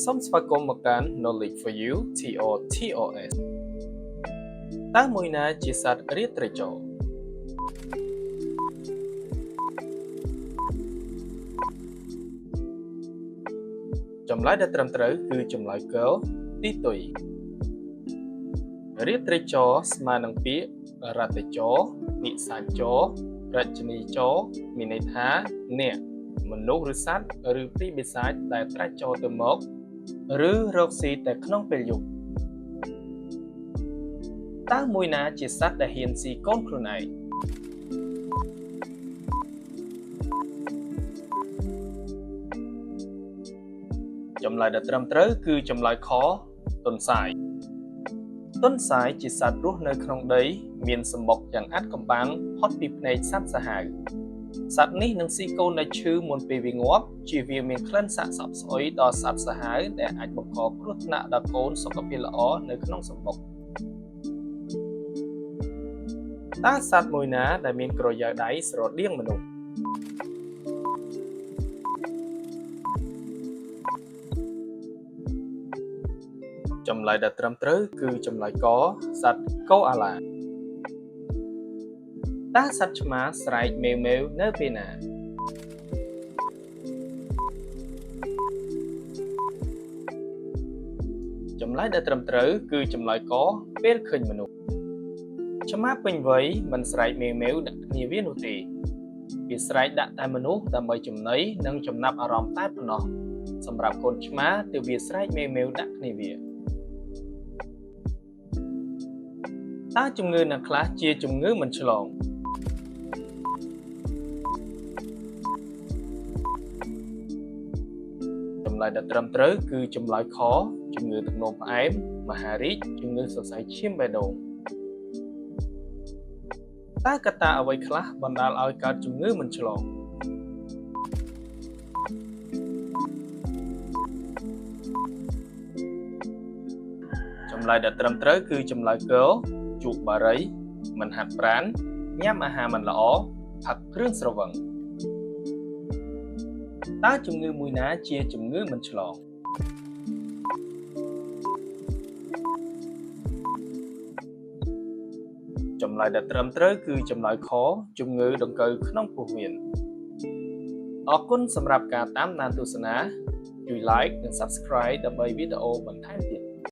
សូមស្វាគមន៍មកកាន់ Knowledge for You TOTOS តើមួយណាជាសត្វរាត្រីចរចម្លើយដែលត្រឹមត្រូវគឺចម្លើយ Girl ទីទុយរាត្រីចរស្មើនឹងពាក្យរតចរនិសាចររជនីចរមានន័យថាអ្នកមនុស្សឬសត្វឬព្រីបិសាចដែលត្រាច់ចរទៅមកឬរកស៊ីតែក្នុងពេលយប់តើមួយណាជាសត្វដែលហ៊ានស៊ីកូនខ្លួនឯងចម្លើយដែលត្រឹមត្រូវគឺចម្លើយខទុនសាយទុនសាយជាសត្វរស់នៅក្នុងដីមានសម្បុកយ៉ាងអាត់កំបាំងផុតពីភ្នែកសត្វសាហាវសត្វនេះនឹងស៊ីកូនដែលឈឺមុនពេលវាងាប់ជាវាមានក្លិនសាកសពស្អុយដល់សត្វសាហាវដែលអាចបង្កគ្រោះថ្នាក់ដល់កូនសុខភាពល្អនៅក្នុងសម្បុកតើសត្វមួយណាដែលមានក្រយ៉ៅដៃស្រដៀងមនុស្សចម្លើយដែលត្រឹមត្រូវគឺចម្លើយកសត្វកូអាឡាតើសត្វឆ្មាស្រែកមេវមេវនៅពេលណាចម្លើយដែលត្រឹមត្រូវគឺចម្លើយកពេលឃើញមនុស្សឆ្មាពេញវ័យមិនស្រែកមេវមេវដាក់គ្នាវានោះទេវាស្រែកដាក់តែមនុស្សដើម្បីចំណីនិងចំណាប់អារម្មណ៍តែប៉ុណ្ណោះសម្រាប់កូនឆ្មាទើបវាស្រែកមេវមេវដាក់គ្នាវាតើជំងឺណាខ្លះជាជំងឺមិនឆ្លងចម្លើយដែលត្រឹមត្រូវគឺចម្លើយខជំងឺទឹកនោមផ្អែមមហារីកជំងឺសរសៃឈាមបេះដូងតើកត្តាអ្វីខ្លះបណ្ដាលឲ្យកើតជំងឺមិនឆ្លងចម្លើយដែលត្រឹមត្រូវគឺចម្លើយគជក់បារីមិនហាត់ប្រាណញ៉ាំអាហារមិនល្អផឹកគ្រឿងស្រវឹងតើជំងឺមួយណាជាជំងឺមិនឆ្លងចម្លើយដែលត្រឹមត្រូវគឺចម្លើយខជំងឺដង្កូវក្នុងពោះវៀនអរគុណសម្រាប់ការតាមដានទស្សនាជួយ like និង subscribe ដើម្បីវីដេអូបន្ថែមទៀត